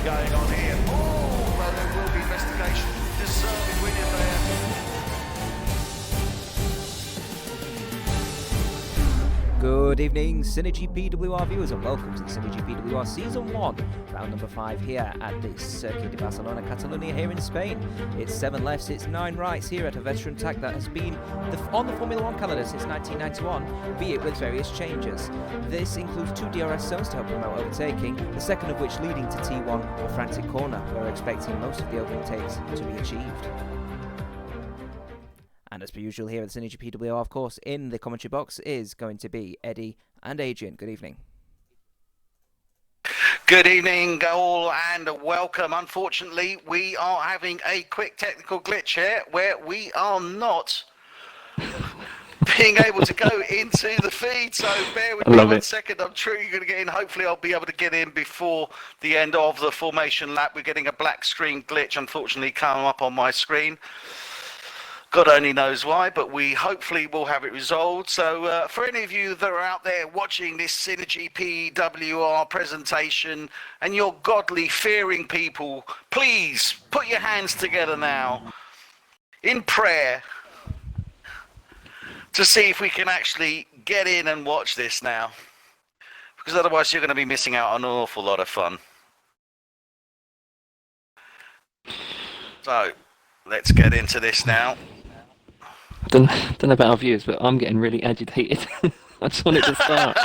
going on here. Oh, well, there will be investigation. Deserving winner there. Good evening, SynergyPWR viewers, and welcome to the SynergyPWR Season 1, round number 5 here at the Circuit de Barcelona, Catalonia here in Spain. It's 7 lefts, it's 9 rights here at a veteran track that has been on the Formula 1 calendar since 1991, be it with various changes. This includes 2 DRS zones to help promote overtaking, the second of which leading to T1 or Frantic Corner, where we're expecting most of the overtakes to be achieved. And as per usual here at the SynergyPWR, of course, in the commentary box is going to be Eddie and Adrian. Good evening. Good evening all and welcome. Unfortunately, we are having a quick technical glitch here where we are not being able to go into the feed, so bear with me 1 second. I'm sure you're going to get in. Hopefully I'll be able to get in before the end of the formation lap. We're getting a black screen glitch, unfortunately, coming up on my screen. God only knows why, but we hopefully will have it resolved. So for any of you that are out there watching this SynergyPWR presentation and you're godly fearing people, please put your hands together now in prayer to see if we can actually get in and watch this now, because otherwise you're going to be missing out on an awful lot of fun. So let's get into this now. Don't know about our viewers, but I'm getting really agitated. I just want it to start.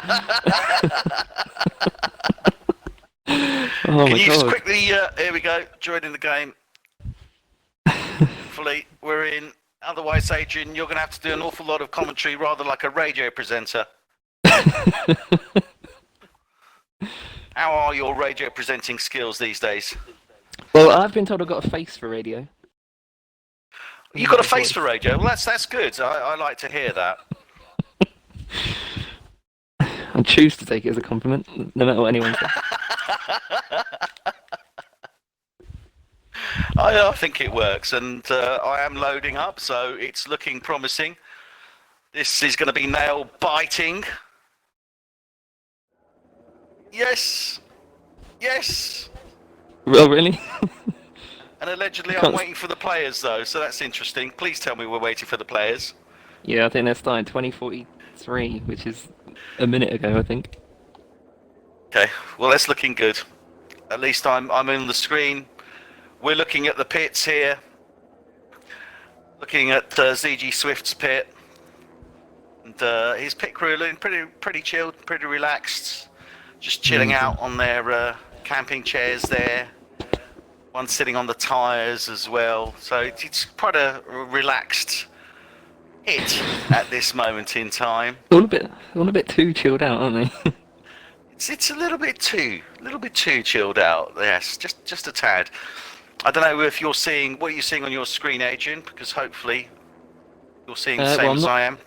Can you just quickly, here we go, joining the game. Hopefully we're in. Otherwise, Adrian, you're going to have to do an awful lot of commentary, rather like a radio presenter. How are your radio presenting skills these days? Well, I've been told I've got a face for radio. You got a face for radio? Well, that's good. I like to hear that. I choose to take it as a compliment, no matter what anyone says. I think it works, and I am loading up, so it's looking promising. This is going to be nail biting. Yes. Yes. Oh, really? And allegedly I'm waiting for the players, though, so that's interesting. Please tell me we're waiting for the players. Yeah, I think they're starting 2043, which is a minute ago, I think. Okay, well, that's looking good. At least I'm in the screen. We're looking at the pits here. Looking at ZG Swift's pit. And his pit crew looking pretty chilled, pretty relaxed. Just chilling out on their camping chairs there. One sitting on the tyres as well, so it's quite a relaxed hit at this moment in time. All a bit too chilled out, aren't they? It's a little bit too chilled out. Yes, just a tad. I don't know if you're seeing what you're seeing on your screen, Adrian, because hopefully you're seeing the same as I am.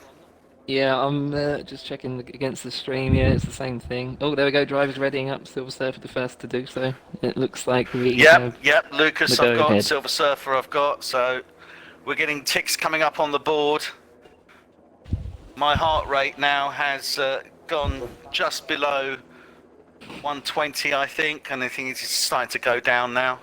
Yeah, I'm just checking against the stream. Yeah, it's the same thing. Oh, there we go. Drivers readying up. Silver Surfer the first to do so. It looks like we Yep, Lucas I've got, ahead. Silver Surfer I've got. So we're getting ticks coming up on the board. My heart rate now has gone just below 120, I think, and I think it's starting to go down now.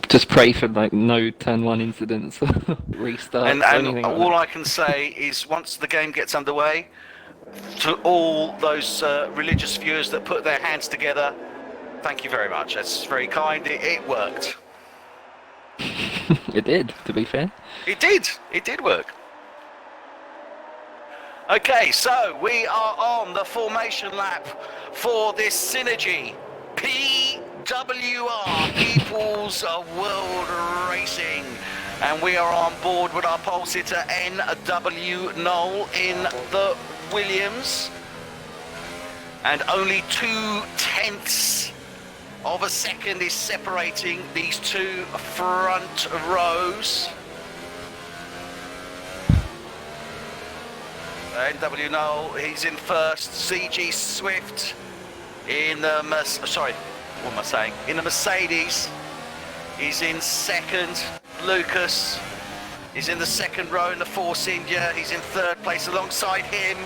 Just pray for like no turn 1 incidents, restart. And all I can say is once the game gets underway, to all those religious viewers that put their hands together, thank you very much. That's very kind. It worked. It did, to be fair. It did work. Okay, so we are on the formation lap for this Synergy PWR, People's World Racing, and we are on board with our pole sitter NW Knoll in the Williams, and only 0.2 of a second is separating these two front rows. NW Knoll, he's in first. ZG Swift in the in the Mercedes. He's in second. Lucas is in the second row in the Force India. He's in third place. Alongside him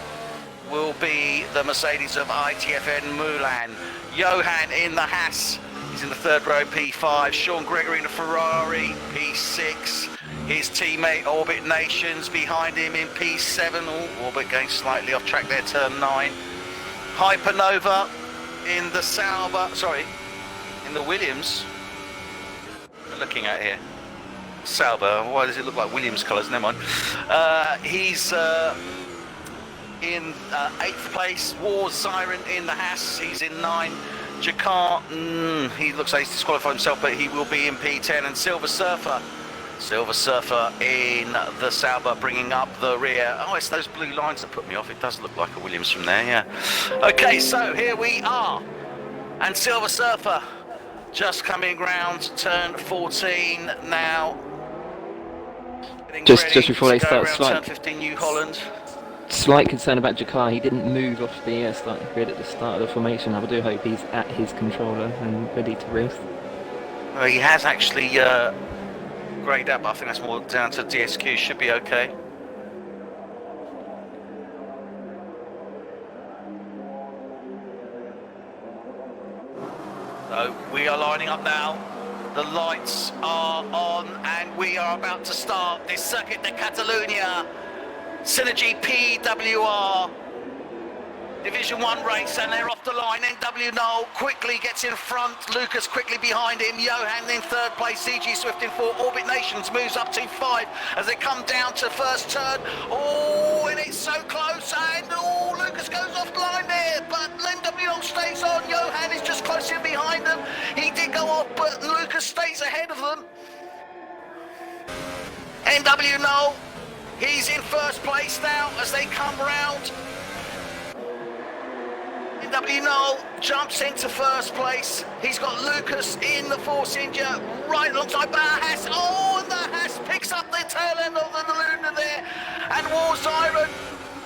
will be the Mercedes of ITFN Mulan. Johan in the Haas. He's in the third row, P5. Sean Gregory in the Ferrari, P6. His teammate Orbit Nations behind him in P7. Oh, Orbit going slightly off track there, turn 9. Hypernova in the Sauber, sorry, in the Williams. What am I looking at here? Sauber, why does it look like Williams colours? Never mind. He's in 8th place. War Siren in the Haas, he's in 9. Jakar, he looks like he's disqualified himself, but he will be in P10. And Silver Surfer in the Sauber, bringing up the rear. Oh, it's those blue lines that put me off. It does look like a Williams from there, yeah. Okay, so here we are. And Silver Surfer just coming round, turn 14 now. Just before they start, turn 15, New Holland. Slight concern about Jakar. He didn't move off the starting grid at the start of the formation. I do hope he's at his controller and ready to race. Well, he has actually greyed up. I think that's more down to DSQ. Should be okay. So we are lining up now. The lights are on and we are about to start this Circuit de Catalunya SynergyPWR Division 1 race, and they're off the line. NW Noel quickly gets in front, Lucas quickly behind him, Johan in 3rd place, CG Swift in 4, Orbit Nations moves up to 5 as they come down to first turn. Oh, and it's so close, and oh, Lucas goes off the line there, but NW Noel stays on. Johan is just close in behind them. He did go off, but Lucas stays ahead of them. NW Noel, he's in first place now as they come round. NW Noel jumps into first place. He's got Lucas in the Force India right alongside Haas. Oh, and the Haas picks up the tail end of the Luna there. And War Siren,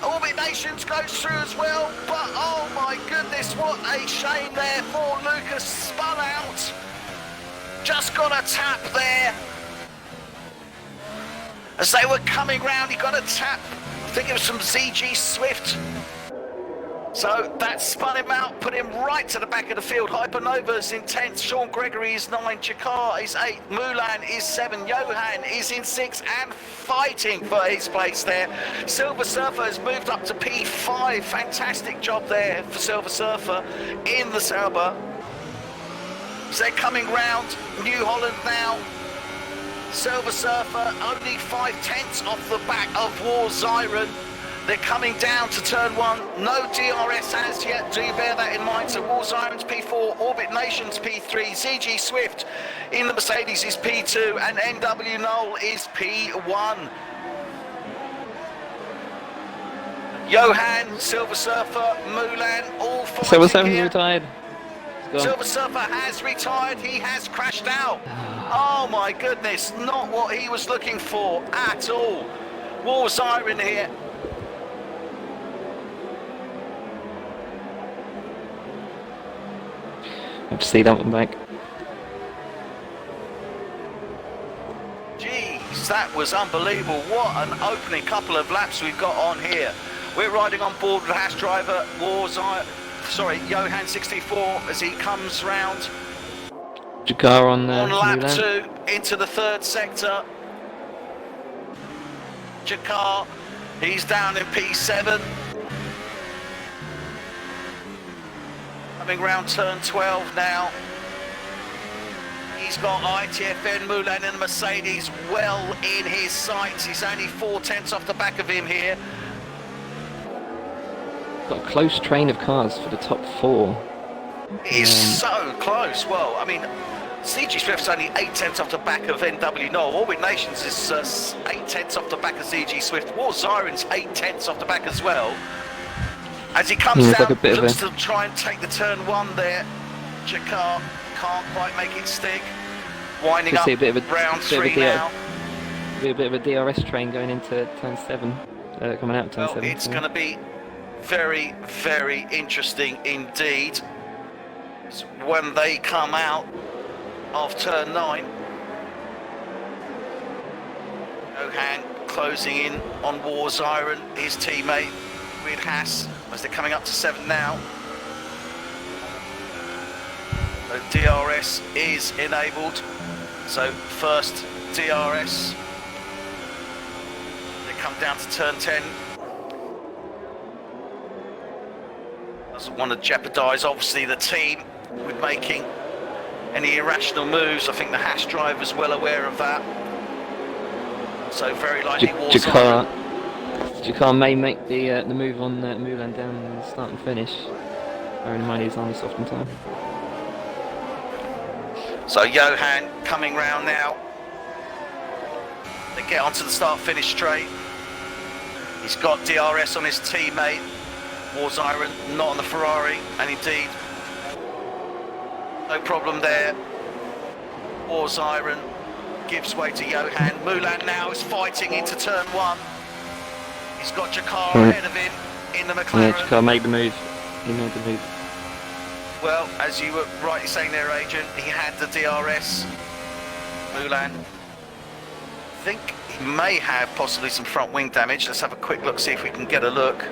Orbit Nations goes through as well. But oh my goodness, what a shame there for Lucas. Spun out. Just got a tap there. As they were coming round, he got a tap. I think it was from ZG Swift. So that spun him out, put him right to the back of the field. Hypernova's in 10th, Sean Gregory is 9, Jakar is 8, Mulan is 7, Johan is in 6 and fighting for his place there. Silver Surfer has moved up to P5. Fantastic job there for Silver Surfer in the Sauber. So they're coming round New Holland now. Silver Surfer only 5/10 off the back of War Siren. They're coming down to turn 1. No DRS as yet. Do bear that in mind. So War Siren's P4, Orbit Nations P3, ZG Swift in the Mercedes is P2, and NW Noel is P1. Johan, Silver Surfer, Mulan, all fighting Silver Surfer here. retired. Silver Surfer has retired. He has crashed out. Oh my goodness, not what he was looking for at all. War Siren here. Have to see that one back. Jeez, that was unbelievable. What an opening couple of laps we've got on here. We're riding on board with the Haas driver, Johan 64 as he comes round. Jakar on lap Mulan. 2 into the 3rd sector. Jakar, he's down in P7. Coming round turn 12 now. He's got ITFN Mulan and Mercedes well in his sights. He's only 4/10 off the back of him here. Got a close train of cars for the top 4. He's so close. Well, I mean, CG Swift's only 8/10 off the back of NW Noel. Orbit Nations is 8/10 off the back of CG Swift. War Siren's 8/10 off the back as well. As he comes down, like a bit looks to try and take the turn 1 there. Jakar can't quite make it stick. Winding up round 3 now. Be a bit of a DRS train going into turn 7, coming out turn 7. Well, it's going to be very, very interesting indeed when they come out of turn 9. Johan closing in on War Siren, his teammate with Haas, as they're coming up to 7 now. So DRS is enabled. So first DRS. They come down to turn 10. Doesn't want to jeopardise, obviously, the team with making any irrational moves. I think the Haas driver's well aware of that. So very likely Jakar may make the move on Moulin down the start and finish. Bearing in mind he's on the softened time. So Johan coming round now. They get onto the start-finish straight. He's got DRS on his teammate. Warziren not on the Ferrari, and indeed, no problem there. Warziren gives way to Johan. Moulin now is fighting into turn 1. He's got Jakar ahead of him in the McLaren. Yeah, Jakar made the move. He made the move. Well, as you were rightly saying there, Agent, he had the DRS. Moulin. I think he may have possibly some front wing damage. Let's have a quick look, see if we can get a look.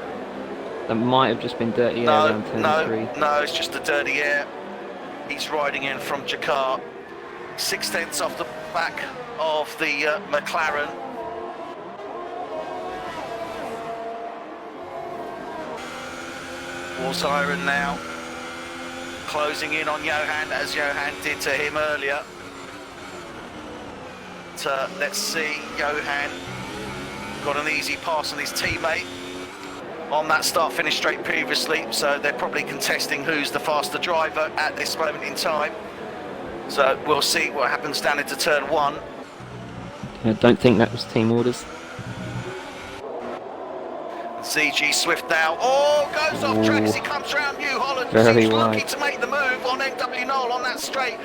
That might have just been dirty air around turn 3. No, it's just the dirty air. He's riding in from Jakar. 6/10 off the back of the McLaren. Warziren now closing in on Johan, as Johan did to him earlier. Let's see, Johan got an easy pass on his teammate on that start-finish straight previously, so they're probably contesting who's the faster driver at this moment in time. So we'll see what happens down into turn 1. I don't think that was team orders. ZG Swift now, goes off track as he comes round New Holland. Very He's wide. looking to make the move on NW Knoll on that straight.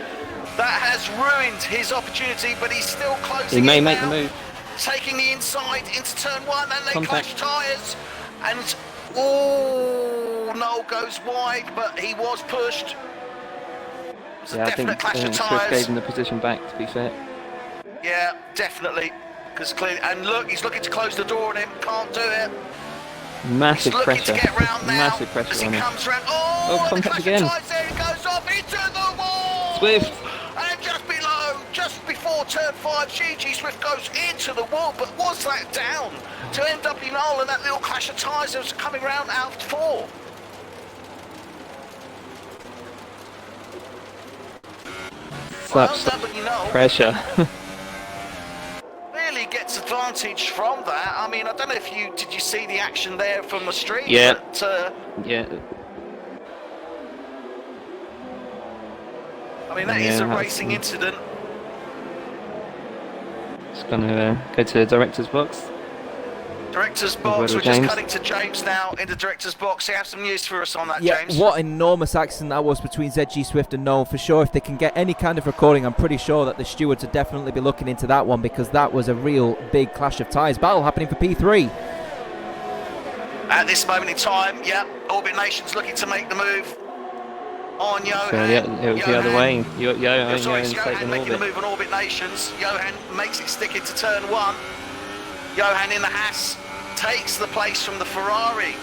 That has ruined his opportunity, but he's still closing He may in make now, the move. taking the inside into turn 1, and they Contact. clash tyres. And Knoll goes wide, but he was pushed. It was Yeah, a I think definite clash of Swift tyres. gave him the position back, to be fair. Yeah, definitely. Because clearly, and look, he's looking to close the door on him. Can't do it. Massive He's looking pressure. to get round now. Massive as pressure he on him. comes round. Oh, The contact clash again. of tyres there. He goes off into the wall. Swift! And just below, just before turn 5, ZG Swift goes into the wall. But was that down to NW Knoll and that little clash of tyres that was coming round out 4? Such NW Knoll pressure. really gets advantage from that. I mean, I don't know if did you see the action there from the street? Yeah. But, Yeah. I mean, that is Yeah, a that's- racing incident. Just gonna go to the director's box. Director's word box, with we're just James. cutting to James now in the director's box. You have some news for us on that, Yeah, James? what enormous accident that was between ZG Swift and Knoll. For sure, if they can get any kind of recording, I'm pretty sure that the stewards would definitely be looking into that one, because that was a real big clash of tyres. Battle happening for P3. At this moment in time, yeah, Orbit Nation's looking to make the move on Johan. So yeah, it was the other way. Johan's Johan's taking making the orbit. move on Orbit Nations. Johan makes it stick into turn 1. Johan in the Haas takes the place from the Ferrari.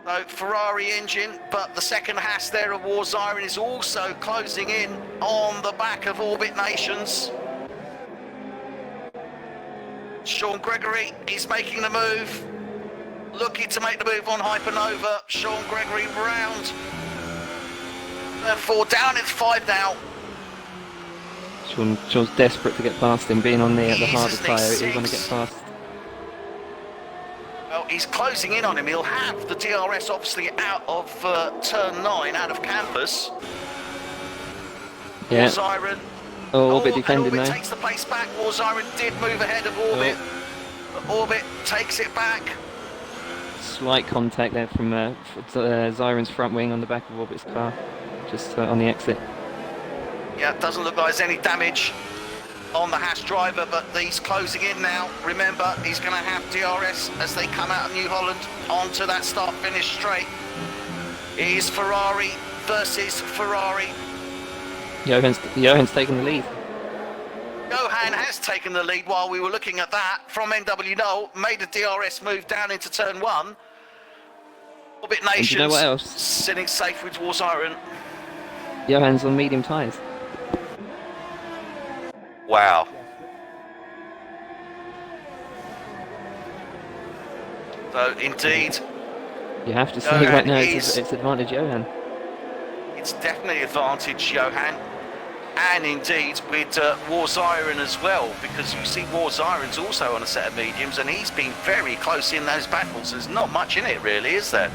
So Ferrari engine, but the second Haas there of Warziren is also closing in on the back of Orbit Nations. Sean Gregory is making the move, looking to make the move on Hypernova. Sean Gregory round. Turn 4 down, it's 5 now. Sean's desperate to get past him, being on the harder Jesus, tyre. he's He's going to six. get past. Well, he's closing in on him. He'll have the DRS obviously out of turn 9, out of campus. Yeah. Warziren. Orbit and defended Orbit now. takes the pace back. Warziren did move ahead of Orbit. But Orbit takes it back. Slight contact there from Zyron's front wing on the back of Orbit's car, just on the exit. Yeah, it doesn't look like there's any damage on the Haas driver, but he's closing in now. Remember, he's going to have DRS as they come out of New Holland onto that start-finish straight. It is Ferrari versus Ferrari. Johan's taking the lead. Johan has taken the lead while we were looking at that from NW Knoll, made a DRS move down into turn 1. Orbit And do Nations you know what else? sitting safe with Warziren. Johann's on medium tyres. Wow. So indeed, You have to say Johan right now is- it's advantage Johan. it's definitely advantage Johan. And indeed with War Zyron as well, because you see War Zyron's also on a set of mediums and he's been very close in those battles. There's not much in it really, is there?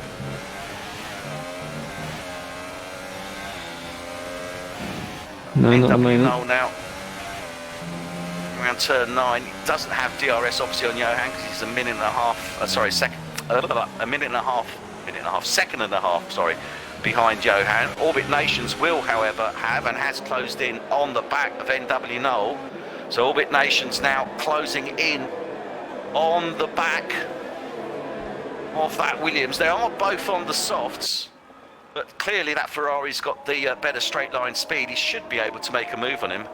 No, not at the moment. NW now. Around turn 9. He doesn't have DRS obviously on Johan because he's a minute and a half, second and a half, sorry, behind Johan. Orbit Nations will, however, have and has closed in on the back of NW Knoll. So Orbit Nations now closing in on the back of that Williams. They are both on the softs, but clearly that Ferrari's got the better straight line speed. He should be able to make a move on him.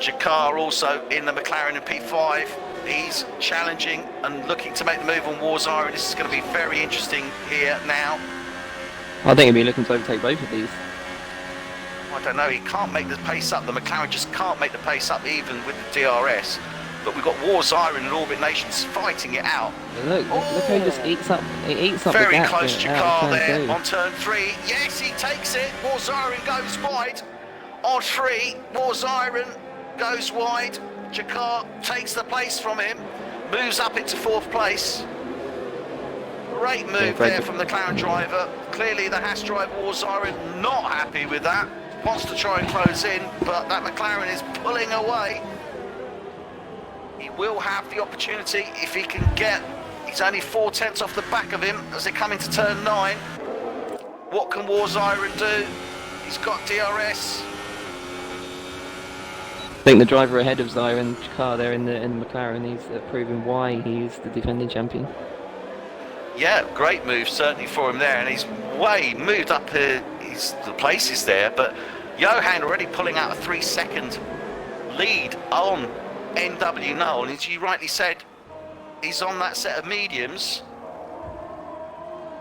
Jakar also in the McLaren in P5. He's challenging and looking to make the move on War Zyron. This is going to be very interesting here now. I think he'll be looking to overtake both of these. I don't know, he can't make the pace up. The McLaren just can't make the pace up even with the DRS. But we've got War Zyron and Orbit Nations fighting it out. Look how he just eats up the Very gap. close out of Jakar turn there two. on turn 3. Yes, he takes it. War Zyron goes wide. On 3, War Zyron goes wide. Jakar takes the place from him. Moves up into 4th place. Great move there from the McLaren driver. Clearly the Haas driver, War Zyron, not happy with that. Wants to try and close in, but that McLaren is pulling away. He will have the opportunity if he can get. He's only 4 tenths off the back of him as they come into turn 9. What can War Zyron do? He's got DRS. I think the driver ahead of Zyron, Jakar there in the McLaren, he's proving why he's the defending champion. Yeah, great move certainly for him there, and he's way moved up the places there, but Johan already pulling out a 3-second lead on NW Knoll, and as you rightly said, he's on that set of mediums.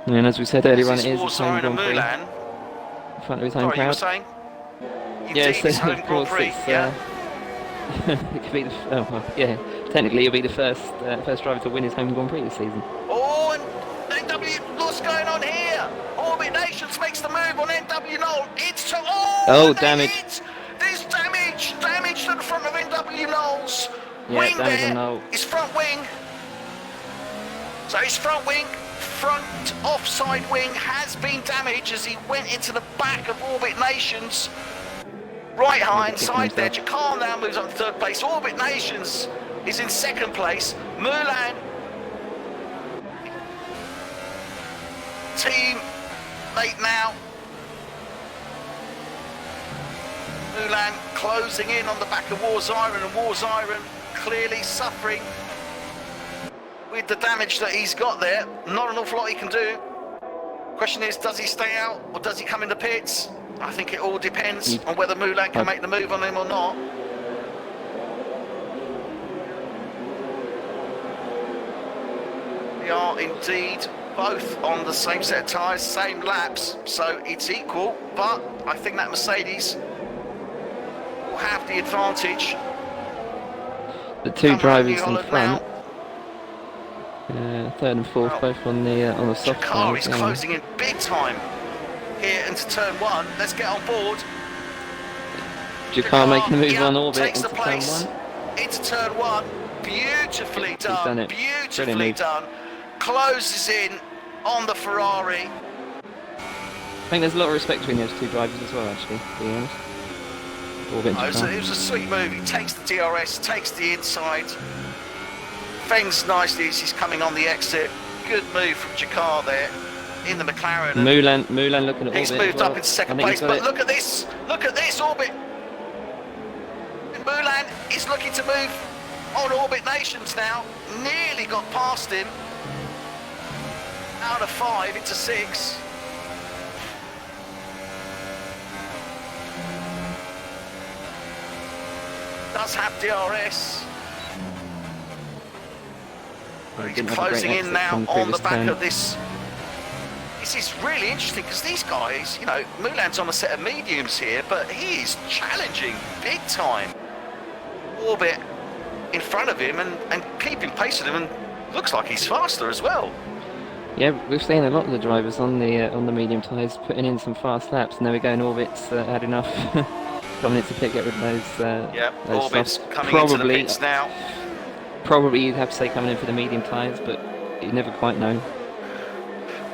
And as we said earlier on, This it is War his home Zyron and Grand Prix Mulan. in front of his home Sorry, you were crowd. saying? Yeah, Indeed, so his home of Grand course Prix, it's, yeah. it could be technically he'll be the first driver to win his home Grand Prix this season. Oh, and NW, what's going on here? Orbit Nations makes the move on NW Knoll. It's to, Oh, damage. There's damage to the front of NW Knoll's Yeah, wing damage there. on Knoll. His front wing. So his front wing, front offside wing has been damaged as he went into the back of Orbit Nations. Right hand side there. Jakar now moves up to 3rd place. Orbit Nations is in 2nd place. Mulan, team late now. Mulan closing in on the back of War Zyron, and War Zyron clearly suffering with the damage that he's got there. Not an awful lot he can do. Question is, does he stay out or does he come in the pits? I think it all depends on whether Mulan can make the move on him or not. They are indeed both on the same set of tyres, same laps, so it's equal, but I think that Mercedes will have the advantage. The two Come drivers around New in Holland front, 3rd and 4th, both on the soft Jakar is tyres, closing in big time here into turn 1. Let's get on board. Jakar making a move yeah, on Orbit takes into the turn place 1. into turn 1. Beautifully He's done. done it. Beautifully Brilliant move. done. Closes in on the Ferrari. I think there's a lot of respect between those two drivers as well, actually, to be honest. Orbit and So Jakar. it was a sweet move. He takes the DRS, takes the inside. Fends nicely as he's coming on the exit. Good move from Jakar there in the McLaren. And Mulan looking at he's Orbit moved as well. up into 2nd I think place, he's got but it. look at this, Orbit. Mulan is looking to move on Orbit Nations now. Nearly got past him. Out of 5 into 6. Does have DRS. He He's didn't have a great closing in exit now from the on the previous back turn. of this. This is really interesting because these guys, you know, Mulan's on a set of mediums here, but he is challenging big time. Orbit in front of him and keeping pace with him, and looks like he's faster as well. Yeah, we've seen a lot of the drivers on the medium tyres putting in some fast laps, and there we go, and Orbit's had enough coming into pit, get rid of those. Those Orbit's softs. coming into the pits now. Probably you'd have to say coming in for the medium tyres, but you never quite know.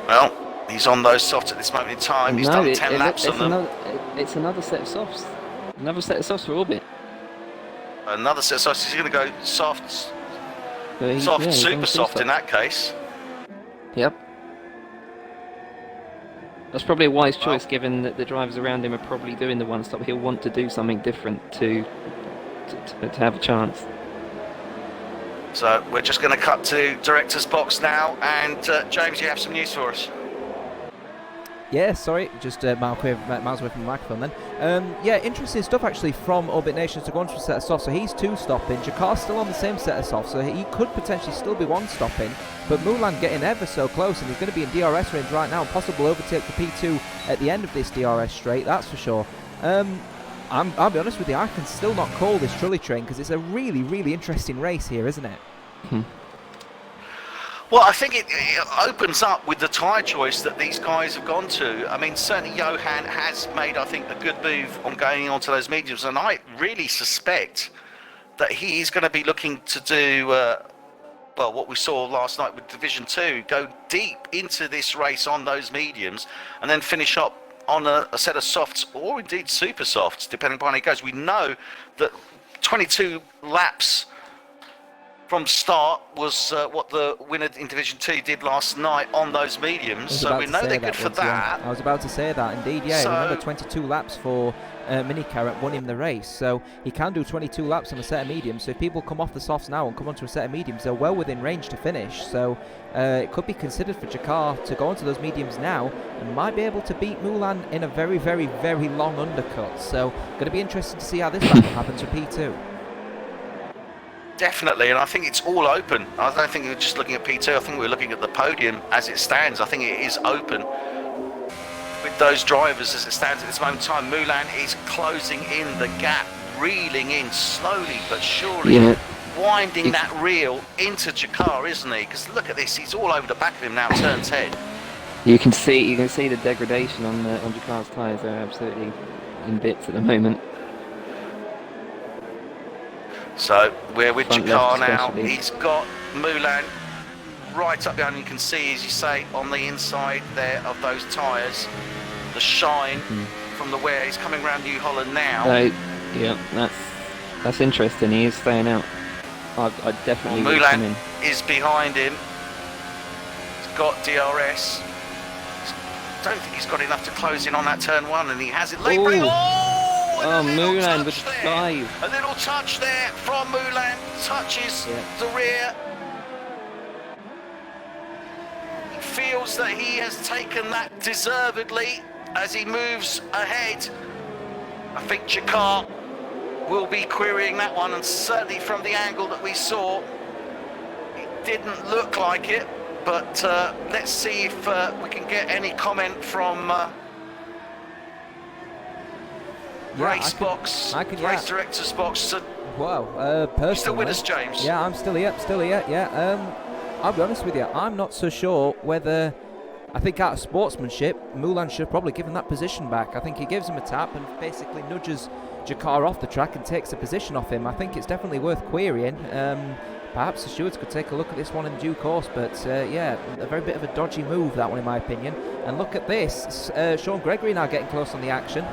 Well, he's on those softs at this moment in time. He's done 10 laps on them. It's another set of softs. Another set of softs for Orbit. Another set of softs. He's going to go softs. He's Super soft in that case. Yep. That's probably a wise choice, given that the drivers around him are probably doing the one stop. He'll want to do something different to have a chance. So we're just going to cut to director's box now, and James, you have some news for us. Yeah, sorry, just miles away from the microphone then. Yeah, interesting stuff actually from Orbit Nations to go on to a set of softs. So he's 2-stopping, Jakar's still on the same set of softs, so he could potentially still be 1-stopping, but Mulan getting ever so close, and he's going to be in DRS range right now, and possible overtake for P2 at the end of this DRS straight, that's for sure. I'll be honest with you, I can still not call this trolley train because it's a really, really interesting race here, isn't it? Well, I think it opens up with the tyre choice that these guys have gone to. I mean, certainly Johan has made, I think, a good move on going onto those mediums, and I really suspect that he's going to be looking to do, well, what we saw last night with Division 2, go deep into this race on those mediums, and then finish up on a set of softs, or indeed super softs, depending upon how it goes. We know that 22 laps from start was what the winner in Division 2 did last night on those mediums, so we know they're good for that. I was about to say that, indeed, yeah. So, remember 22 laps for Mini Carrot won him the race, so he can do 22 laps on a set of mediums, so if people come off the softs now and come onto a set of mediums, they're well within range to finish, so it could be considered for Jakar to go onto those mediums now and might be able to beat Mulan in a very, very, very long undercut, so going to be interesting to see how this battle happens for P2. Definitely, and I think it's all open. I don't think we're just looking at P2, I think we're looking at the podium as it stands. I think it is open with those drivers as it stands at this moment in time. Mulan is closing in the gap, reeling in slowly but surely, winding that reel into Jakar, isn't he? Because look at this, he's all over the back of him now, turn 10. You can see the degradation on Jakar's tyres. They're absolutely in bits at the moment. So we're with Front Jakar left now. especially. He's got Mulan right up behind. You can see, as you say, on the inside there of those tyres, the shine from the wear. He's coming around New Holland now. Yeah, that's interesting. He is staying out. I definitely would come in. Mulan is behind him. He's got DRS. Don't think he's got enough to close in on that turn 1, and he has it late. Oh, Mulan with the dive. A little touch there from Mulan, touches the rear. He feels that he has taken that deservedly as he moves ahead. I think Jakar will be querying that one, and certainly from the angle that we saw, it didn't look like it, but let's see if we can get any comment from race director's box. So wow, personally, still with us, James? Yeah, I'm still here, yeah. I'll be honest with you, I'm not so sure whether, I think out of sportsmanship, Mulan should have probably given that position back. I think he gives him a tap and basically nudges Jakar off the track and takes the position off him. I think it's definitely worth querying. Perhaps the stewards could take a look at this one in due course, but yeah, a very bit of a dodgy move, that one, in my opinion. And look at this, Sean Gregory now getting close on the action.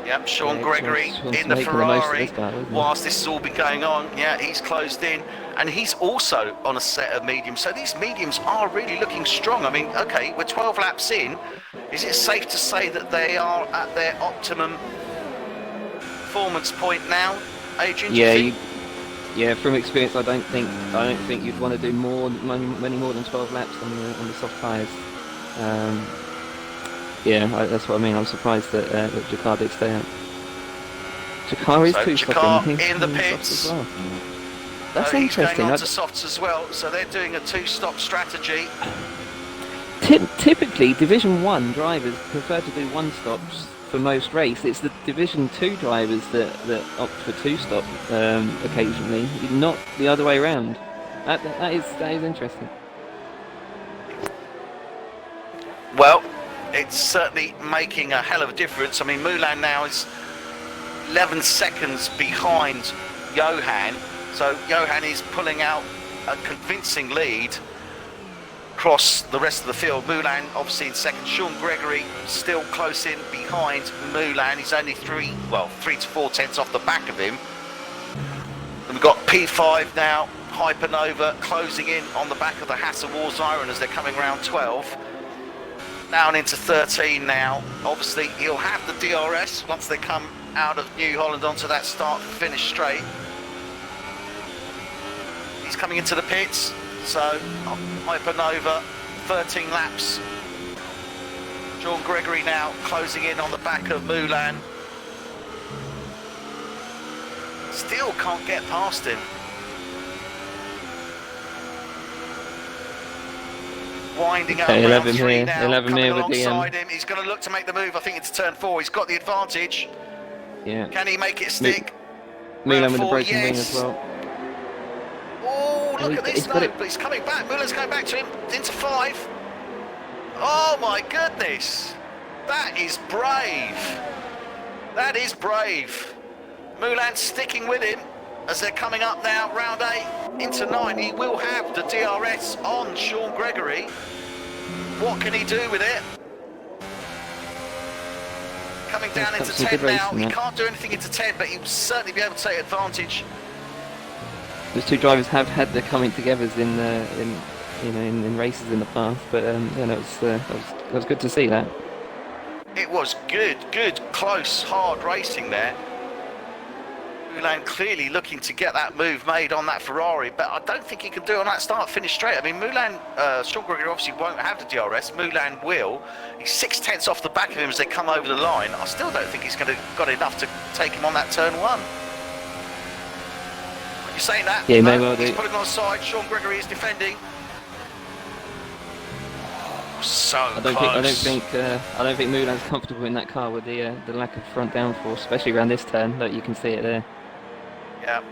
Yep, Sean Gregory in the Ferrari whilst this has all been going on. Yeah, he's closed in, and he's also on a set of mediums. So these mediums are really looking strong. I mean, okay, we're 12 laps in. Is it safe to say that they are at their optimum performance point now, Adrian? Yeah, from experience, I don't think you'd want to do many more than 12 laps on the soft tyres. Yeah, that's what I mean. I'm surprised that Jakar did stay out. Jakar is Jakar in the pits. Well. That's interesting. He's going on to softs as well, so they're doing a 2-stop strategy. Typically, Division 1 drivers prefer to do one stops for most race. It's the Division 2 drivers that opt for two stop occasionally, not the other way around. That is interesting. Well, it's certainly making a hell of a difference. I mean, Mulan now is 11 seconds behind Johan, so Johan is pulling out a convincing lead across the rest of the field. Mulan obviously in second. Sean Gregory still close in behind Mulan. He's only 3 to 4 tenths off the back of him. And we've got P5 now, Hypernova closing in on the back of the Hatter War Zyron as they're coming around 12. Down into 13 now. Obviously he'll have the DRS once they come out of New Holland onto that start finish straight. He's coming into the pits, so Hypernova 13 laps. Sean Gregory now closing in on the back of Mulan. Still can't get past him. Winding up round 3 now, 11 coming here with alongside him. He's going to look to make the move, I think, into turn 4. He's got the advantage. Yeah. Can he make it stick? Mulan with the broken wing as well. Oh, look at this, but he's coming back. Mulan's going back to him, into 5. Oh my goodness. That is brave. That is brave. Mulan sticking with him as they're coming up now, round 8 into 9. He will have the DRS on Sean Gregory. What can he do with it? Coming down into 10 now. He can't do anything into 10, but he will certainly be able to take advantage. Those two drivers have had their coming togethers in races in the past, but it was good to see that. It was good, close, hard racing there. Mulan clearly looking to get that move made on that Ferrari, but I don't think he can do it on that start-finish straight. I mean, Mulan, Sean Gregory obviously won't have the DRS. Mulan will. He's 6 tenths off the back of him as they come over the line. I still don't think he's got enough to take him on that turn 1. You're saying that? Yeah, no, may well he's do. putting on the side. Sean Gregory is defending. So I don't close. think Mulan's comfortable in that car with the lack of front downforce, especially around this turn. That you can see it there. Yeah,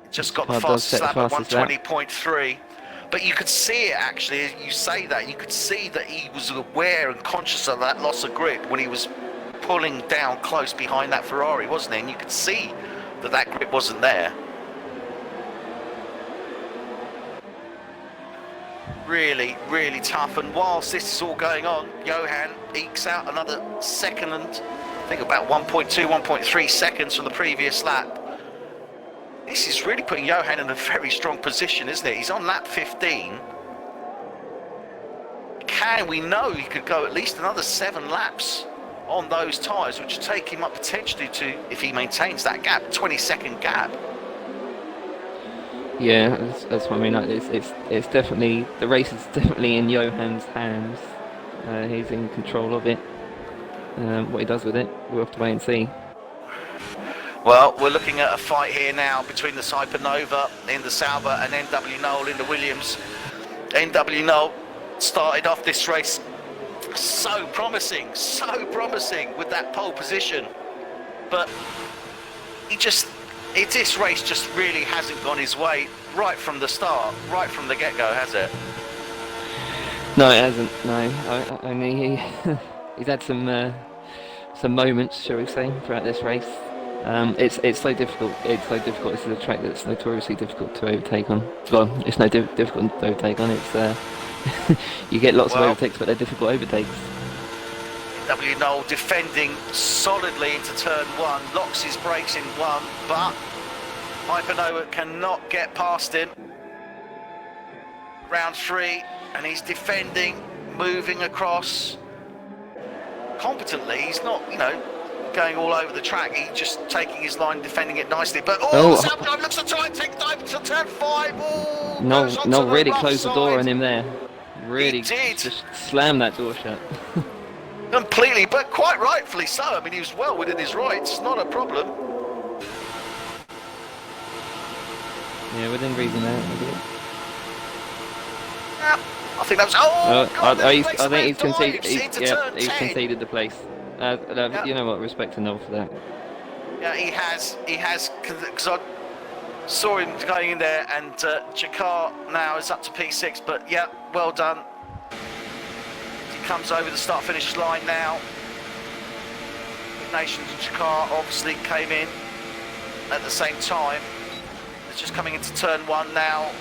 just got the Car does fastest set lap the at fastest 120.3. But you could see it actually, as you say that, you could see that he was aware and conscious of that loss of grip when he was pulling down close behind that Ferrari, wasn't he? And you could see that that grip wasn't there. Really, really tough. And whilst this is all going on, Johan ekes out another second and I think about 1.2, 1.3 seconds from the previous lap. This is really putting Johan in a very strong position, isn't it? He's on lap 15. We know he could go at least another 7 laps on those tyres, which would take him up potentially to, if he maintains that gap, 20-second gap. Yeah, that's what I mean. It's definitely, the race is definitely in Johan's hands. He's in control of it. What he does with it, we'll have to wait and see. Well, we're looking at a fight here now between the Hypernova in the Sauber and NW Knoll in the Williams. NW Knoll started off this race so promising with that pole position. But this race just really hasn't gone his way right from the start, right from the get-go, has it? No, it hasn't. No, I mean he's had some moments, shall we say, throughout this race. It's so difficult. It's so difficult. This is a track that's notoriously difficult to overtake on. Well, it's no difficult to overtake on. It's you get lots of overtakes, but they're difficult overtakes. W Knoll defending solidly into turn 1, locks his brakes in 1, but Hypernova cannot get past him. Round 3, and he's defending, moving across competently. He's not, going all over the track. He's just taking his line, defending it nicely. But Southdrive looks to try and take dive to turn 5. Oh, no, really closed the door on him there. Really, he did. Just slam that door shut. Completely, but quite rightfully so. I mean, he was well within his rights. Not a problem. Yeah, within reason there. Yeah, I think that was. Oh, God, I makes a think he's dives conceded. into turn He's 10. conceded the place. You know what? Respect to Noel for that. Yeah, he has. Because I saw him going in there, and Jakar now is up to P6. But yeah, well done. He comes over the start-finish line now. Nations and Jakar obviously came in at the same time. It's just coming into turn 1 now.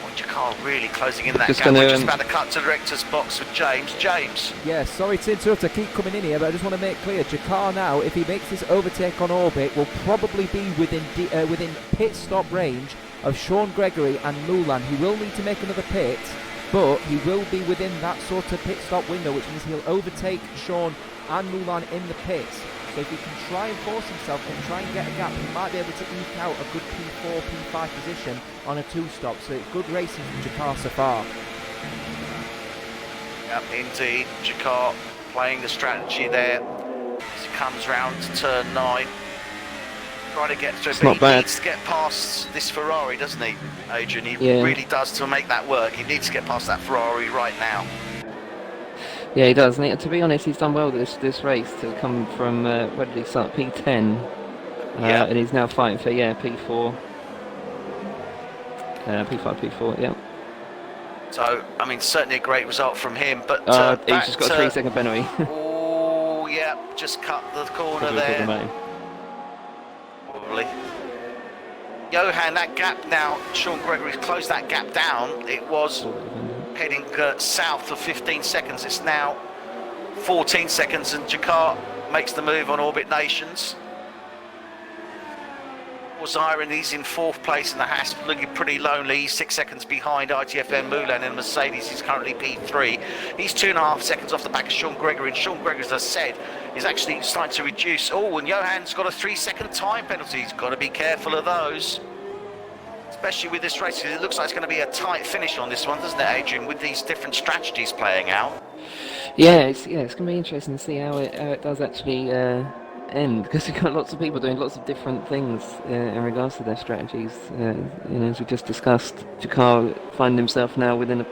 Oh, Jakar really closing in that Just gap. We're gonna, just about to cut to the director's box with James. James. Yeah, sorry to interrupt, I keep coming in here, but I just want to make clear, Jakar now, if he makes this overtake on orbit, will probably be within pit stop range of Sean Gregory and Mulan. He will need to make another pit, but he will be within that sort of pit stop window, which means he'll overtake Sean and Mulan in the pits. So if he can try and force himself and try and get a gap, he might be able to eke out a good P4, P5 position on a 2-stop. So it's good racing from Jakar so far. Yep, indeed. Jakar playing the strategy there as he comes round to turn 9. Trying to get through, It's but not he bad. needs to get past this Ferrari, doesn't he, Adrian? He Yeah. really does to make that work. He needs to get past that Ferrari right now. Yeah, he does. And to be honest, he's done well this race to come from where did he start? P10. Yeah. And he's now fighting for P4. P5, P4. Yeah. So, I mean, certainly a great result from him. But He's just got a 3-second penalty. Oh, yeah, just cut the corner Probably there. problematic. Probably. Johan, that gap now, Sean Gregory's closed that gap down. It was heading south of 15 seconds. It's now 14 seconds, and Jakar makes the move on Orbit Nations. Zirin, he's in 4th place in the Haas, looking pretty lonely. He's 6 seconds behind ITFM Mulan and Mercedes. He's currently P3. He's 2.5 seconds off the back of Sean Gregory, and Sean Gregory, as I said, is actually starting to reduce. Oh, and Johan's got a 3-second time penalty. He's got to be careful of those, especially with this race. It looks like it's going to be a tight finish on this one, doesn't it, Adrian, with these different strategies playing out? Yeah, it's going to be interesting to see how it does actually end, because you've got lots of people doing lots of different things in regards to their strategies. As we just discussed, Jakar finds himself now within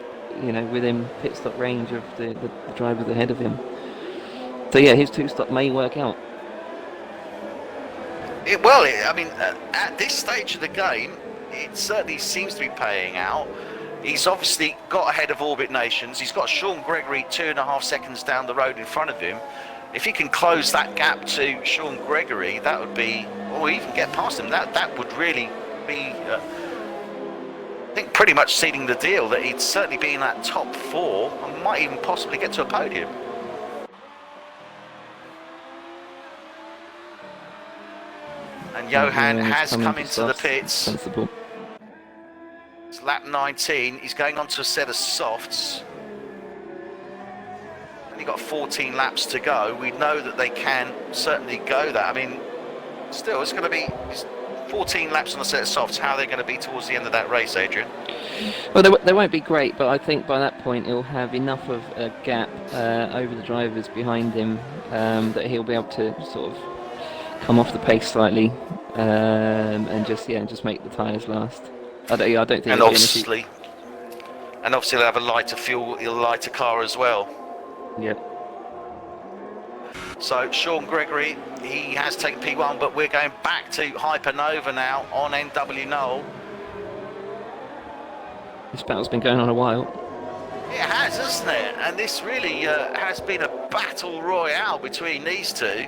pit stop range of the drivers ahead of him. So yeah, his 2-stop may work out. At this stage of the game, it certainly seems to be paying out. He's obviously got ahead of Orbit Nations. He's got Sean Gregory 2.5 seconds down the road in front of him. If he can close that gap to Sean Gregory, that would be, or even get past him, that would really be, I think, pretty much sealing the deal, that he'd certainly be in that top 4 and might even possibly get to a podium. And Johan has come into the pits. Sensible. It's lap 19. He's going on to a set of softs. Only got 14 laps to go. We know that they can certainly go that. I mean, still, it's going to be 14 laps on a set of softs. How are they going to be towards the end of that race, Adrian? Well, they won't be great, but I think by that point he'll have enough of a gap over the drivers behind him that he'll be able to sort of come off the pace slightly and just make the tyres last. I don't think. And obviously they'll have a lighter fuel, a lighter car as well. Yep. So Sean Gregory, he has taken P1, but we're going back to Hypernova now on NW Knoll. This battle's been going on a while. It has, hasn't it? And this really has been a battle royale between these two.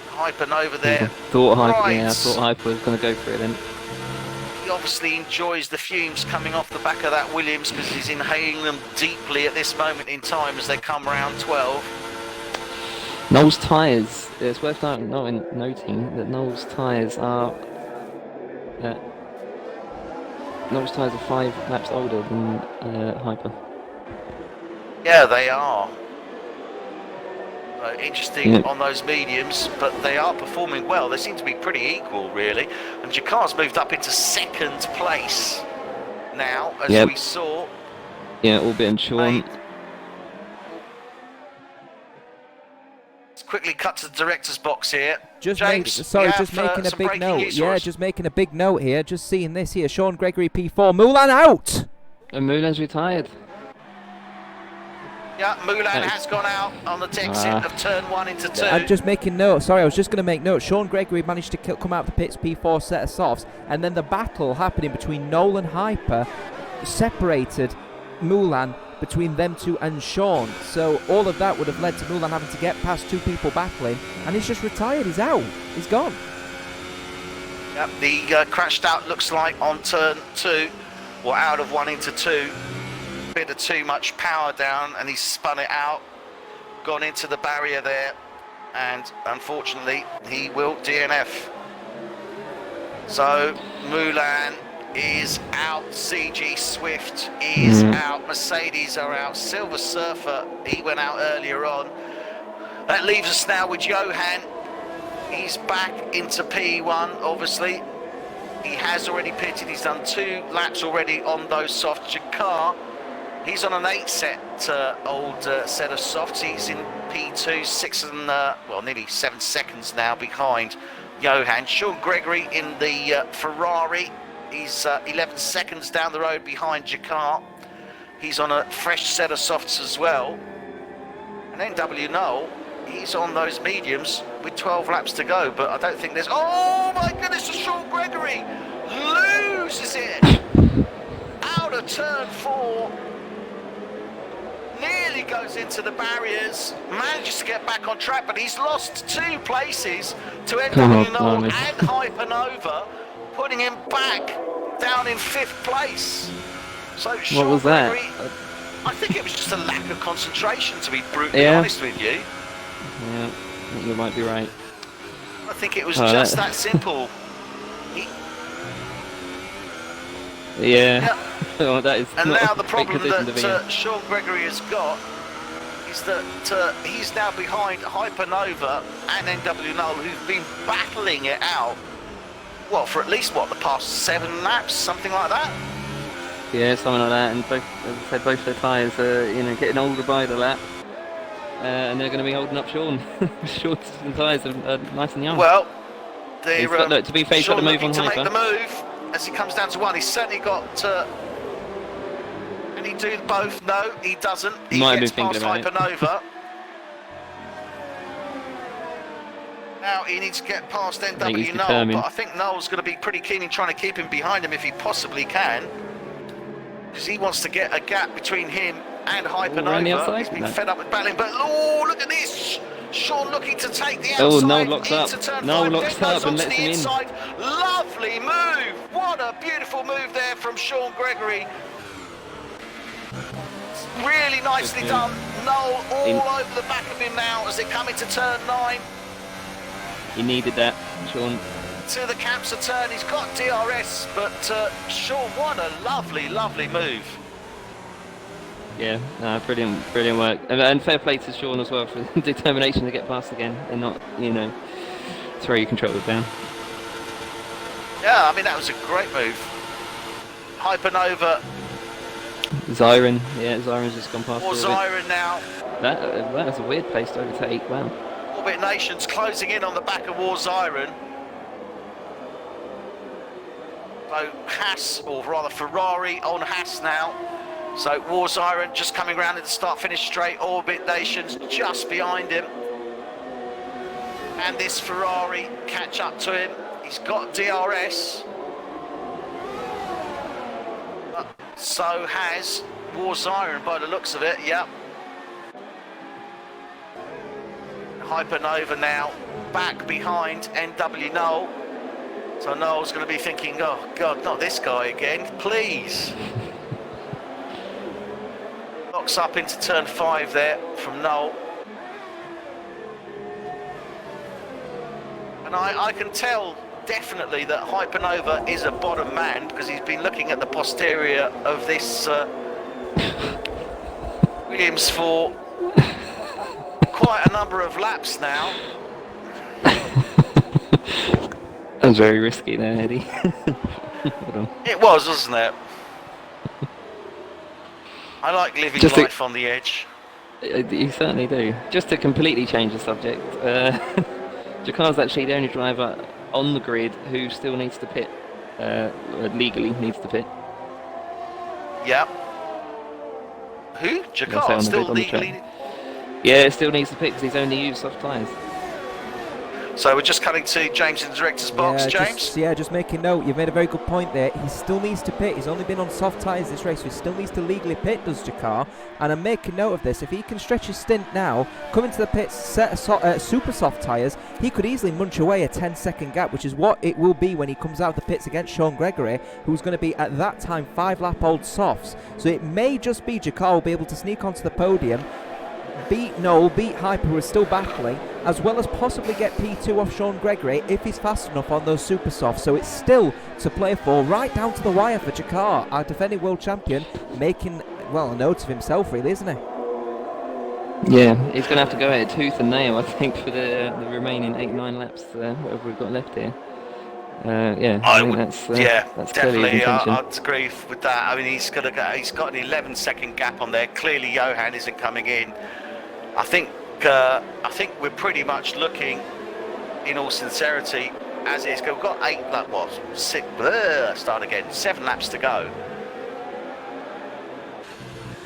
Hypernova there. I thought Right. Hyper was going to go for it then. He obviously enjoys the fumes coming off the back of that Williams because he's inhaling them deeply at this moment in time as they come round 12. Noel's tyres, it's worth noting that Noel's tyres are 5 laps older than Hyper. Yeah, they are. Interesting Yeah. on those mediums, but they are performing well. They seem to be pretty equal, really. And Jakar's moved up into 2nd place now, as we saw. Yeah, Orbit and Sean. quickly cut to the director's box here. Just James, just making a some big breaking note. news for Yeah, us. just making a big note here. Just seeing this here. Sean Gregory P4. Mulan out. And Moulin's retired. Yeah, Mulan Nice. has gone out on the exit of turn 1 into 2. I'm just making note. Sorry, I was just going to make note. Sean Gregory managed to come out of the pits P4 set of softs, and then the battle happening between Noel and Hyper separated Mulan between them two and Sean. So all of that would have led to Mulan having to get past 2 people battling, and he's just retired. He's out. He's gone. Yep, the crashed out looks like on turn 2, or out of 1 into 2. Bit of too much power down, and he's spun it out, gone into the barrier there, and unfortunately he will DNF. So Mulan is out, CG Swift is out, Mercedes are out, Silver Surfer, he went out earlier on. That leaves us now with Johan. He's back into P1, obviously. He has already pitted, he's done 2 laps already on those soft. Jakar, he's on an 8 set set of softs. He's in P2, 6 and well, nearly 7 seconds now behind Johan. Sean Gregory in the Ferrari. He's 11 seconds down the road behind Jakar. He's on a fresh set of softs as well. And then W Noel, he's on those mediums with 12 laps to go, but I don't think there's... Oh my goodness, Sean Gregory loses it out of turn 4. Nearly goes into the barriers, manages to get back on track, but he's lost 2 places to NW Noel and Hypernova, putting him back down in 5th place. So Sean What was that? Gregory, I think it was just a lack of concentration, to be brutally honest with you. Yeah, I think you might be right. I think it was just that simple. Yeah. Oh, that is And not now a the great problem position to be in. that Sean Gregory has got is that he's now behind Hypernova and NW Noel, who've been battling it out, well, for at least, the past 7 laps, something like that? Yeah, something like that. And both, as I said, both their tyres are, getting older by the lap. And they're going to be holding up Sean. Sean's tyres are nice and young. Well, they're, look, to be fair, he's got Sean to move looking on to Hyper. make the move as he comes down to 1. He's certainly got... Can he do both? No, he doesn't. He Might have gets been past thinking about Hypernova. Now he needs to get past he's NW Noel, determined. but I think Noel's going to be pretty keen in trying to keep him behind him if he possibly can, because he wants to get a gap between him and around the Hypernova. outside? He's been No. fed up with battling, but look at this! Sean looking to take the Oh, outside Noel locks into up. turn Noel 5, locks then goes up and onto lets the him in. inside. Lovely move! What a beautiful move there from Sean Gregory. Really nicely done. Noel all over the back of him now as they come into turn 9. He needed that, Sean. To the camps of turn, he's got DRS, but Sean, what a lovely, lovely move. Yeah, brilliant work. And fair play to Sean as well for the determination to get past again and not, throw your controller down. Yeah, I mean, that was a great move. Hypernova, Zyron's just gone past. or Zyron now. That was a weird place to overtake. Wow. Orbit Nations closing in on the back of War Zyron. So Haas, or rather Ferrari on Haas now. So War Zyron just coming around in the start-finish straight. Orbit Nations just behind him. And this Ferrari catch up to him. He's got DRS. So has War Zyron by the looks of it, yep. Hypernova now back behind NW Noel. So Noel's going to be thinking, oh God, not this guy again, please. Locks up into turn 5 there from Noel. And I can tell definitely that Hypernova is a bottom man because he's been looking at the posterior of this Williams for quite a number of laps now. That was very risky there, Eddie. Hold on. It was, wasn't it? I like living Just life on the edge. You certainly do. Just to completely change the subject, Jakar's actually the only driver on the grid who still needs to pit, legally needs to pit. Yeah. Who? Jakar still legally? Yeah, still needs to pit because he's only used soft tyres. So we're just cutting to James in the director's box. James? Just making note. You've made a very good point there. He still needs to pit. He's only been on soft tyres this race, so he still needs to legally pit, does Jakar. And I'm making note of this. If he can stretch his stint now, come into the pits, set super soft tyres, he could easily munch away a 10-second gap, which is what it will be when he comes out of the pits against Sean Gregory, who's going to be, at that time, 5-lap-old softs. So it may just be Jakar will be able to sneak onto the podium, beat Noel, beat Hyper, who is still battling, as well as possibly get P2 off Sean Gregory if he's fast enough on those super softs. So it's still to play for, right down to the wire for Jakar, our defending world champion, making, well, a note of himself, really, isn't he? Yeah, he's going to have to go ahead tooth and nail, I think, for the remaining 8-9 laps, whatever we've got left here. I think that's definitely. I'd agree with that. I mean, he's got an 11-second gap on there. Clearly, Johan isn't coming in. I think we're pretty much looking, in all sincerity, as it is. We've got 7 laps to go.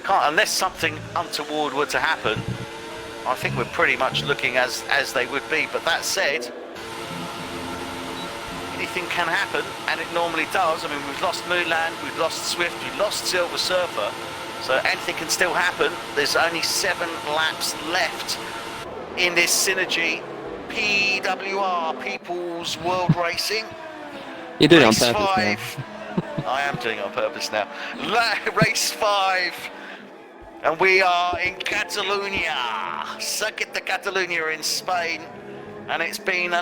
Unless something untoward were to happen, I think we're pretty much looking as they would be. But that said, anything can happen, and it normally does. I mean, we've lost Moonland, we've lost Swift, we've lost Silver Surfer, so anything can still happen. There's only 7 laps left in this Synergy PWR, People's World Racing. You're doing it on Race purpose 5. I am doing it on purpose now. Race 5. And we are in Catalonia, Circuit de Catalunya in Spain. And it's been a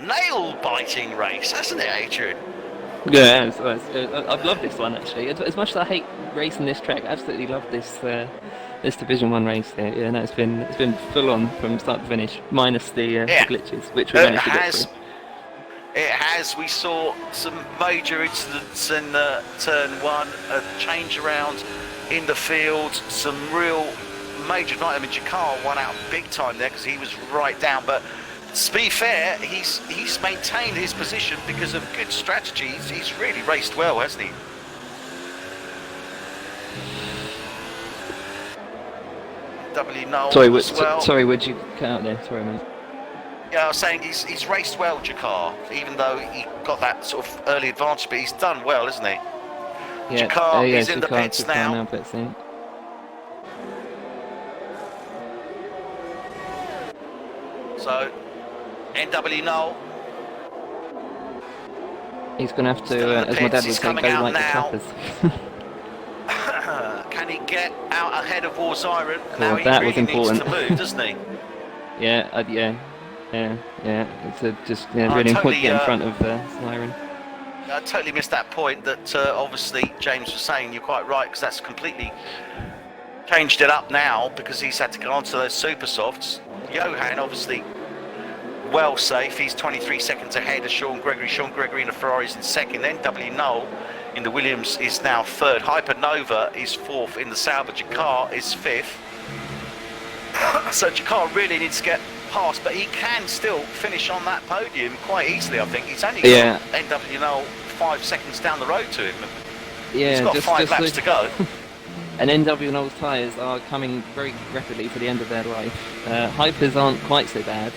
nail-biting race, hasn't it, Adrian? Yeah, I've loved this one, actually. As much as I hate racing this track, I absolutely love this this Division 1 race here. Yeah, no, it's been full on from start to finish, minus the glitches, which we managed to get through. It has. We saw some major incidents in turn 1, a change around in the field, some real major night. I mean, Jakar won out big time there because he was right down. But to be fair, he's maintained his position because of good strategies. He's really raced well, hasn't he? W Noel sorry, would you cut out there? Sorry, mate. Yeah, I was saying he's raced well, Jakar, even though he got that sort of early advantage, but he's done well, isn't he? Yeah, Jakar is in the pits now. So, NW Noel. He's going to have to, as my dad would say, go like the clappers. Can he get out ahead of War Siren? Cool, Now he that really was important. needs to move, doesn't he? Yeah. It's really important to get in front of Siren. I totally missed that point that obviously James was saying. You're quite right, because that's completely changed it up now because he's had to go onto those super softs. Johan obviously well safe. He's 23 seconds ahead of Sean Gregory. Sean Gregory in the Ferraris in second. Then W Noel in the Williams is now third. Hypernova is fourth in the Sauber. Jakar is fifth. So Jakar really needs to get past, but he can still finish on that podium quite easily, I think. He's only got NW Noel 5 seconds down the road to him. Yeah, he's got 5 laps to go. And NW Noel's tyres are coming very rapidly to the end of their life. Hypers aren't quite so bad,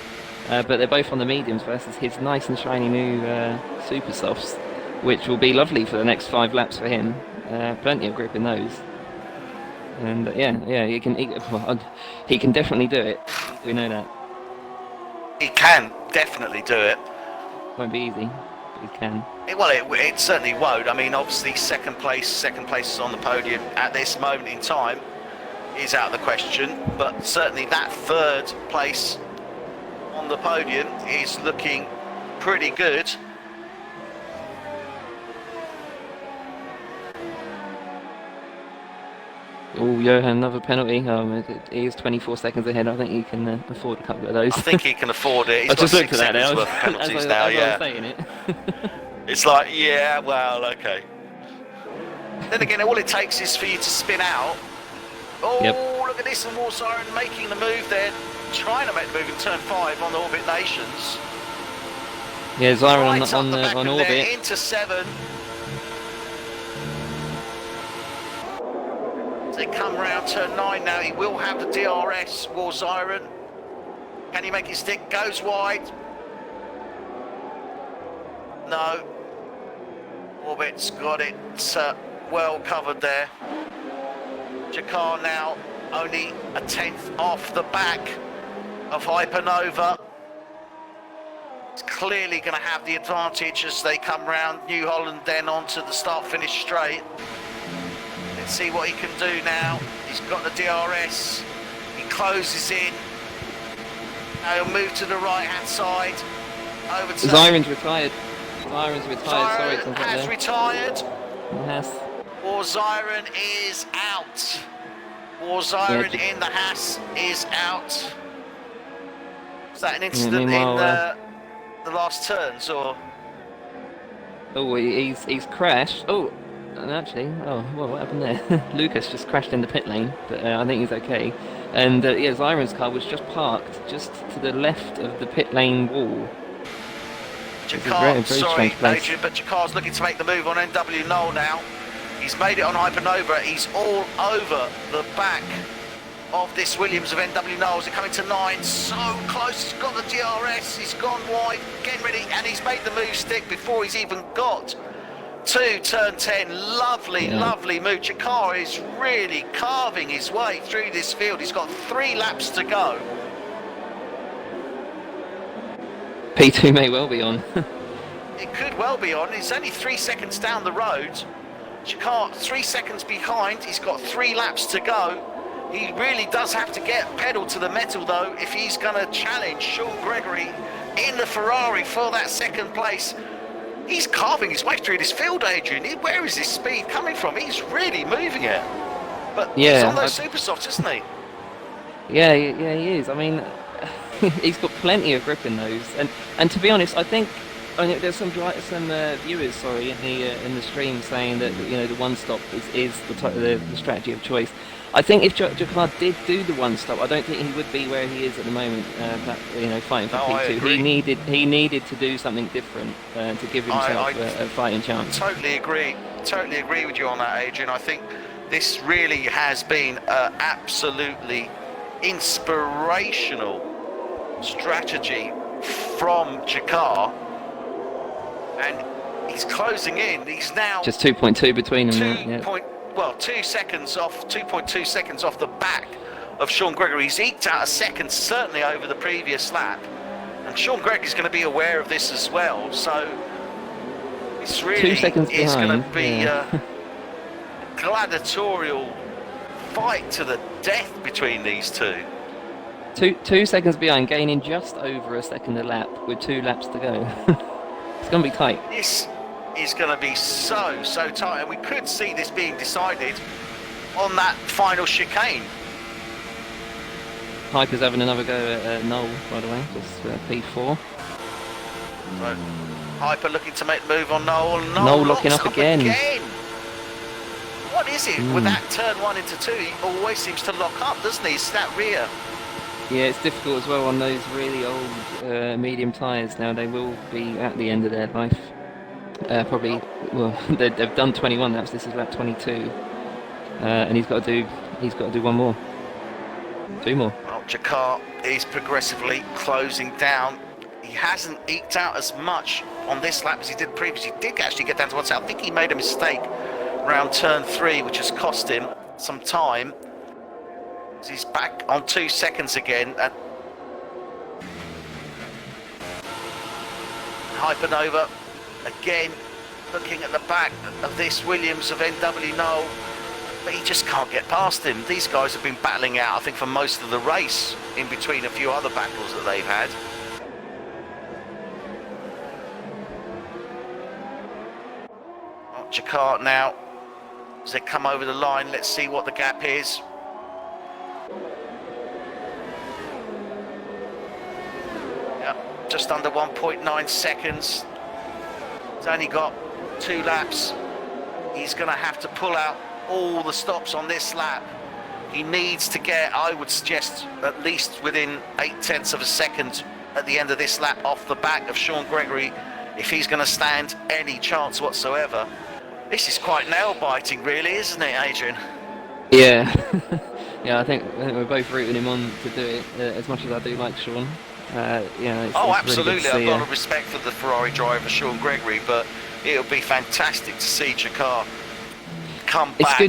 but they're both on the mediums versus his nice and shiny new super softs, which will be lovely for the next 5 laps for him. Plenty of grip in those. And he can definitely do it. We know that. He can definitely do it. Won't be easy, but he can. It certainly won't. I mean, obviously second place is on the podium at this moment in time is out of the question, but certainly that third place on the podium is looking pretty good. Oh, Johan, another penalty. He is 24 seconds ahead. I think he can afford a couple of those. I think he can afford it. He's I got just 6 looked at that seconds now. worth of penalties as now, I was saying it. It's like, yeah, well, okay. Then again, all it takes is for you to spin out. Oh, yep. look at this, and War Siren making the move there, trying to make the move in turn 5 on the Orbit Nations. Yeah, Zyron Right up the back on of Orbit. there, into 7. As they come round turn 9 now, he will have the DRS, War Siren. Can he make it stick? Goes wide. No. Orbit's got it well covered there. Jakar now only a 10th off the back of Hypernova. It's clearly going to have the advantage as they come round New Holland, then onto the start-finish straight. Let's see what he can do now. He's got the DRS. He closes in. Now he'll move to the right-hand side. Over to Zyron's retired. Zyron's retired. Sorry, Zyron has retired. He has. War Zyron is out. War Zyron in the Haas is out. Is that an incident in the last turns, or? Oh, he's crashed. Oh, and actually, what happened there? Lucas just crashed in the pit lane, but I think he's okay. And yeah, Zyron's car was just parked just to the left of the pit lane wall. Jakar, sorry, Adrian, but Jakar's looking to make the move on NW Knoll now. He's made it on Hypernova. He's all over the back of this Williams of NW Knoll. They're coming to 9, so close. He's got the DRS. He's gone wide, getting ready, and he's made the move stick before he's even got to turn 10. Lovely, lovely move. Jakar is really carving his way through this field. He's got 3 laps to go. P2 may well be on. It could well be on. It's only 3 seconds down the road. Jakar 3 seconds behind. He's got 3 laps to go. He really does have to get pedal to the metal though if he's going to challenge Sean Gregory in the Ferrari for that second place. He's carving his way through this field, Adrian. Where is this speed coming from? He's really moving it. But he's on those super softs, isn't he? Yeah, he is. I mean, he's got plenty of grip in those. And to be honest, I think there's some viewers, in the stream saying that the one stop is the strategy of choice. I think if Jakar did do the one stop, I don't think he would be where he is at the moment. Fighting for P2. He needed to do something different to give himself a fighting chance. Totally agree with you on that, Adrian. I think this really has been absolutely inspirational strategy from Jakar, and he's closing in. He's now just 2.2 between them. 2 seconds off, 2.2 seconds off the back of Sean Gregory. He's eked out a second, certainly over the previous lap, and Sean Gregory's going to be aware of this as well. So it's really 2 seconds is behind. going to be a gladiatorial fight to the death between these two. 2 seconds behind, gaining just over a second a lap with 2 laps to go. It's going to be tight. This is going to be so tight, and we could see this being decided on that final chicane. Hyper's having another go at Knoll, by the way, just P4. So, Hyper looking to make the move on Knoll. Knoll locking up again. What is it with that turn 1 into 2? He always seems to lock up, doesn't he? It's that rear. Yeah, it's difficult as well on those really old medium tyres now. They will be at the end of their life. Probably, well, they've done 21 laps. This is lap 22, and he's got to do one more, 2 more. Well, Jakar is progressively closing down. He hasn't eked out as much on this lap as he did previously. He did actually get down to 1 second. I think he made a mistake around turn 3, which has cost him some time. He's back on 2 seconds again. Hypernova again looking at the back of this Williams of NW Knoll, but he just can't get past him. These guys have been battling out, I think, for most of the race, in between a few other battles that they've had. Jakar now, as they come over the line, let's see what the gap is. Yep, just under 1.9 seconds. He's only got 2 laps. He's going to have to pull out all the stops on this lap He needs to get, I would suggest, at least within 0.8 of a second at the end of this lap off the back of Sean Gregory, if he's going to stand any chance whatsoever. This is quite nail-biting, really, isn't it, Adrian? Yeah, yeah. I think we're both rooting him on to do it. As much as I do like Sean, yeah. It's Absolutely. Really good to I've see, got a respect for the Ferrari driver, Sean Gregory, but it'll be fantastic to see Jakar come back.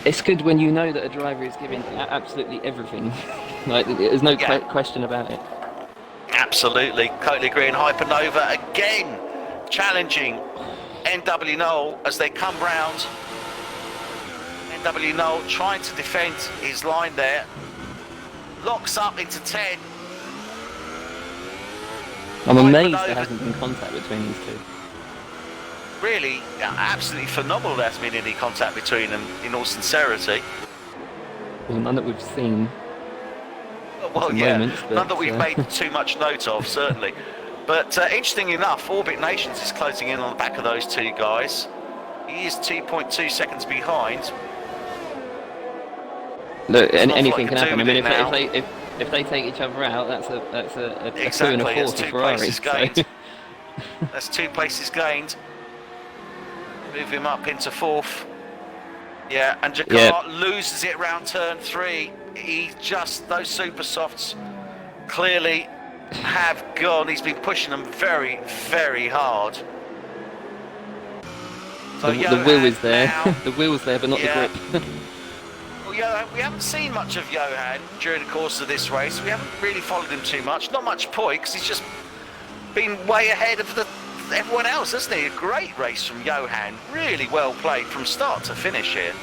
It's good when you know that a driver is giving absolutely everything. Like, there's no question about it. Absolutely. Totally agree. And Hypernova again challenging NW Noel as they come round. NW Noel trying to defend his line there. Locks up into 10. I'm amazed there hasn't been contact between these two. Really, absolutely phenomenal there hasn't been any contact between them, in all sincerity. Well, none that we've seen. Well, yeah, moments, none that we've made too much note of, certainly. But interesting enough, Orbit Nations is closing in on the back of those two guys. He is 2.2 seconds behind. Look, anything can happen. I mean, if they take each other out, that's a exactly, 2 and a 4 for Ferrari. Gained. That's 2 places gained. Move him up into 4th. Yeah, and Jakar loses it round turn 3. Those super softs clearly have gone. He's been pushing them very, very hard. So the wheel is there. The wheel's there, but not the grip. Well, Johan, we haven't seen much of Johan during the course of this race. We haven't really followed him too much. Not much point, because he's just been way ahead of everyone else, hasn't he? A great race from Johan. Really well played from start to finish here.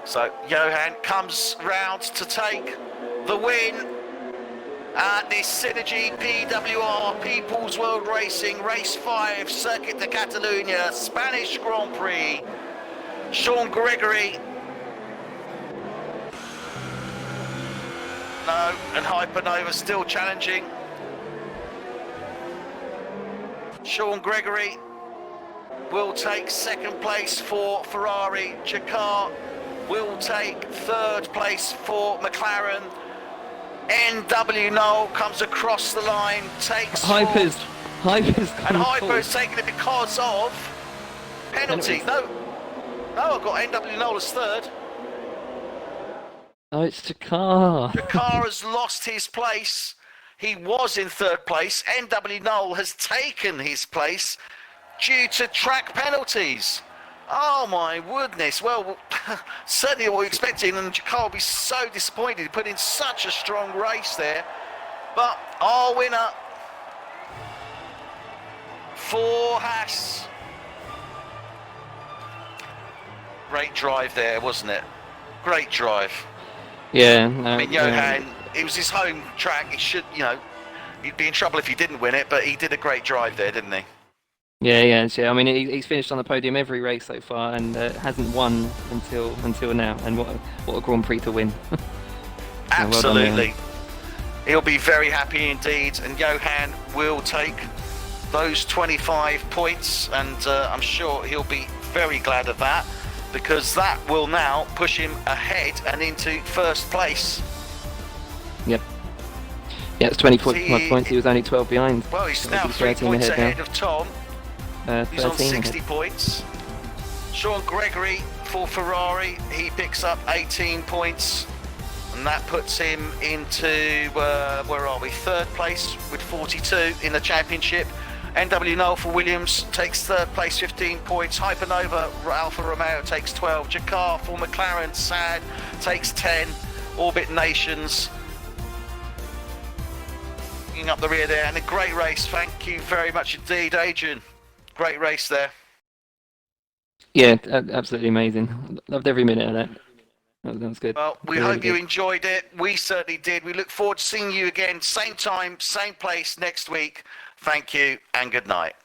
So Johan comes round to take the win at this SynergyPWR People's World Racing Race 5 Circuit de Catalunya Spanish Grand Prix. Sean Gregory. No, and Hypernova still challenging. Sean Gregory will take 2nd place for Ferrari. Jakar will take 3rd place for McLaren. NW Noel comes across the line, takes Hyper's and Hyper's taking it because of penalty. No, I've got NW Noel as 3rd. Oh, it's Jakar. Jakar has lost his place. He was in 3rd place. NW Noel has taken his place due to track penalties. Oh my goodness. Well, certainly what we're expecting, and Jakar will be so disappointed. He put in such a strong race there. But our winner for Haas. Great drive there, wasn't it? Great drive. Yeah. I mean, Johan, it was his home track. He should, he'd be in trouble if he didn't win it, but he did a great drive there, didn't he? Yeah. I mean, he's finished on the podium every race so far, and hasn't won until now. And what a Grand Prix to win! Absolutely, he'll be very happy indeed. And Johan will take those 25 points, and I'm sure he'll be very glad of that, because that will now push him ahead and into 1st place. Yep. Yeah, it's 25 points. He was only 12 behind. Well, he's now 3 points ahead of Tom. He's on 60 points. Sean Gregory for Ferrari, he picks up 18 points, and that puts him into, where are we, 3rd place with 42 in the championship. NW Noel for Williams takes 3rd place, 15 points. Hypernova Alfa Romeo takes 12. Jakar for McLaren Sad takes 10. Orbit Nations up the rear there, and a great race. Thank you very much indeed, Adrian. Great race there. Yeah, absolutely amazing. Loved every minute of that. That was good. Well, we hope you enjoyed it. We certainly did. We look forward to seeing you again, same time, same place next week. Thank you and good night.